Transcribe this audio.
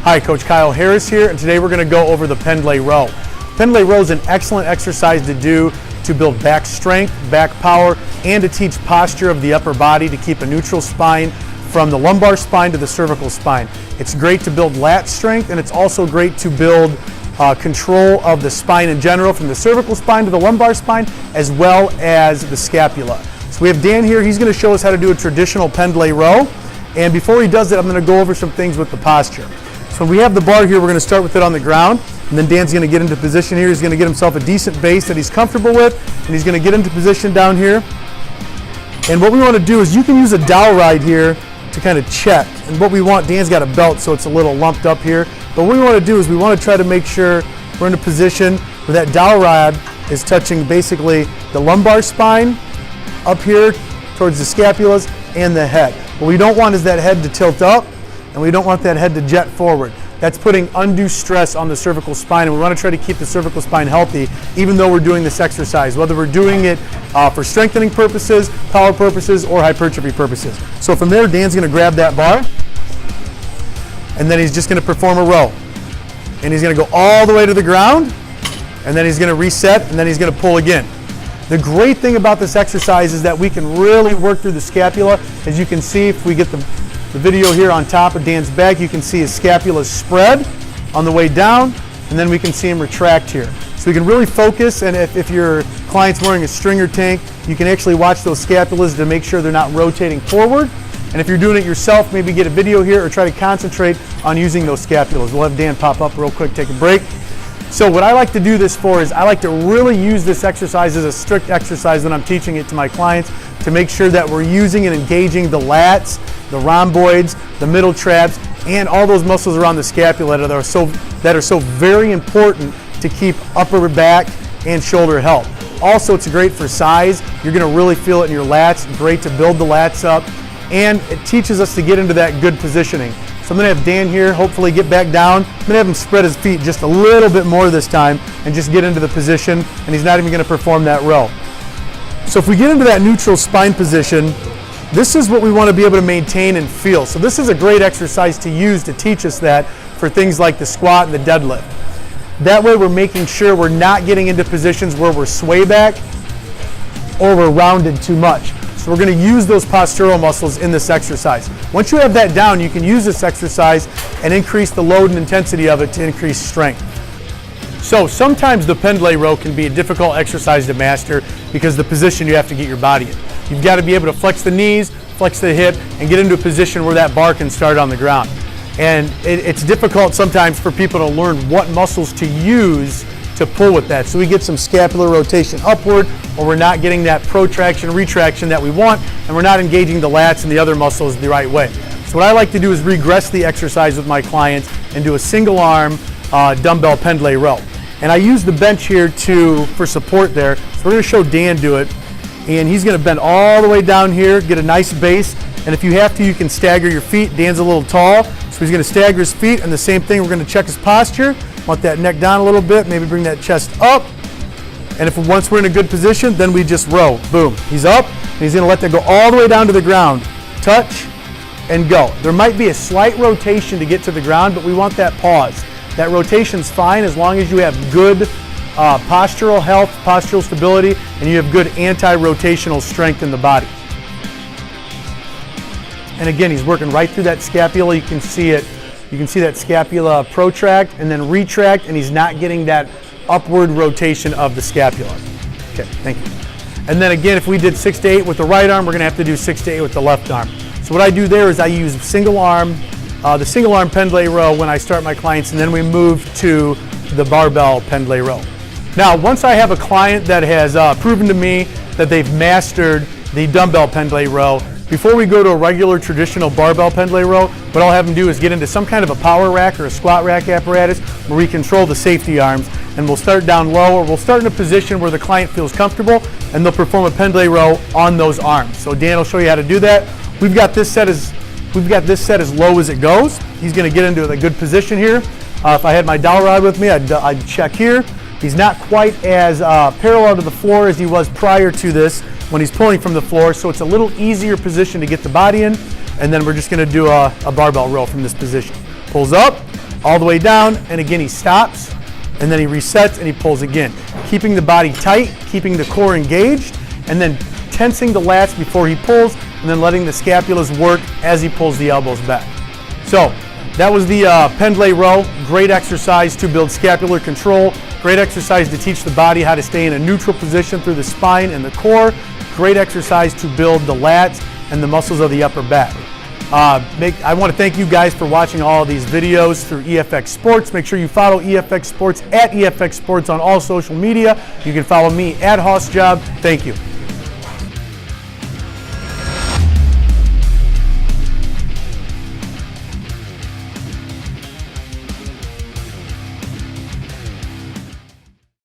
Hi, Coach Kyle Harris here, and today we're going to go over the Pendlay Row. Pendlay Row is an excellent exercise to do to build back strength, back power, and to teach posture of the upper body to keep a neutral spine from the lumbar spine to the cervical spine. It's great to build lat strength, and it's also great to build control of the spine in general, from the cervical spine to the lumbar spine, as well as the scapula. So we have Dan here. He's going to show us how to do a traditional Pendlay Row. And before he does it, I'm going to go over some things with the posture. So when we have the bar here, we're going to start with it on the ground, and then Dan's going to get into position here. He's going to get himself a decent base that he's comfortable with, and he's going to get into position down here. And what we want to do is, you can use a dowel ride here to kind of check. And what we want, Dan's got a belt, so it's a little lumped up here. But what we want to do is, we want to try to make sure we're in a position where that dowel rod is touching basically the lumbar spine up here towards the scapulas and the head. What we don't want is that head to tilt up, and we don't want that head to jet forward. That's putting undue stress on the cervical spine, and we want to try to keep the cervical spine healthy even though we're doing this exercise, whether we're doing it for strengthening purposes, power purposes, or hypertrophy purposes. So from there, Dan's going to grab that bar, and then he's just going to perform a row. And he's going to go all the way to the ground, and then he's going to reset, and then he's going to pull again. The great thing about this exercise is that we can really work through the scapula. As you can see, if we get the video here on top of Dan's back, you can see his scapula spread on the way down, and then we can see him retract here. So we can really focus, and if your client's wearing a stringer tank, you can actually watch those scapulas to make sure they're not rotating forward. And if you're doing it yourself, maybe get a video here or try to concentrate on using those scapulas. We'll have Dan pop up real quick, take a break. So what I like to do this for is, I like to really use this exercise as a strict exercise when I'm teaching it to my clients, to make sure that we're using and engaging the lats, the rhomboids, the middle traps, and all those muscles around the scapula that are so very important to keep upper back and shoulder health. Also, it's great for size. You're going to really feel it in your lats. Great to build the lats up, and it teaches us to get into that good positioning. So I'm going to have Dan here hopefully get back down. I'm going to have him spread his feet just a little bit more this time and just get into the position, and he's not even going to perform that row. So if we get into that neutral spine position, this is what we want to be able to maintain and feel. So this is a great exercise to use to teach us that for things like the squat and the deadlift. That way we're making sure we're not getting into positions where we're sway back or we're rounded too much. So we're going to use those postural muscles in this exercise. Once you have that down, you can use this exercise and increase the load and intensity of it to increase strength. So sometimes the Pendlay Row can be a difficult exercise to master because the position you have to get your body in. You've got to be able to flex the knees, flex the hip, and get into a position where that bar can start on the ground. And it's difficult sometimes for people to learn what muscles to use to pull with that. So we get some scapular rotation upward, or we're not getting that protraction, retraction that we want, and we're not engaging the lats and the other muscles the right way. So what I like to do is regress the exercise with my clients and do a single arm dumbbell Pendlay Row. And I use the bench here for support there. So we're going to show Dan do it, and he's going to bend all the way down here, get a nice base, and if you have to, you can stagger your feet. Dan's a little tall, so he's going to stagger his feet, and the same thing, we're going to check his posture. Want that neck down a little bit, maybe bring that chest up. And once we're in a good position, then we just row. Boom. He's up, and he's going to let that go all the way down to the ground. Touch and go. There might be a slight rotation to get to the ground, but we want that pause. That rotation's fine as long as you have good postural health, postural stability, and you have good anti-rotational strength in the body. And again, he's working right through that scapula. You can see it. You can see that scapula protract and then retract, and he's not getting that upward rotation of the scapula. Okay, thank you. And then again, if we did 6 to 8 with the right arm, we're going to have to do 6 to 8 with the left arm. So what I do there is I use single arm, the single arm Pendlay Row when I start my clients, and then we move to the barbell Pendlay Row. Now, once I have a client that has proven to me that they've mastered the dumbbell Pendlay Row, before we go to a regular traditional barbell Pendlay Row, what I'll have them do is get into some kind of a power rack or a squat rack apparatus where we control the safety arms, and we'll start down low, or we'll start in a position where the client feels comfortable, and they'll perform a Pendlay Row on those arms. So Dan will show you how to do that. We've got this set as low as it goes. He's going to get into a good position here. If I had my dowel rod with me, I'd check here. He's not quite as parallel to the floor as he was prior to this when he's pulling from the floor, so it's a little easier position to get the body in, and then we're just going to do a barbell row from this position. Pulls up, all the way down, and again he stops, and then he resets and he pulls again. Keeping the body tight, keeping the core engaged, and then tensing the lats before he pulls, and then letting the scapulas work as he pulls the elbows back. So that was the Pendlay row. Great exercise to build scapular control. Great exercise to teach the body how to stay in a neutral position through the spine and the core. Great exercise to build the lats and the muscles of the upper back. I want to thank you guys for watching all of these videos through EFX Sports. Make sure you follow EFX Sports at EFX Sports on all social media. You can follow me at HossJob. Thank you.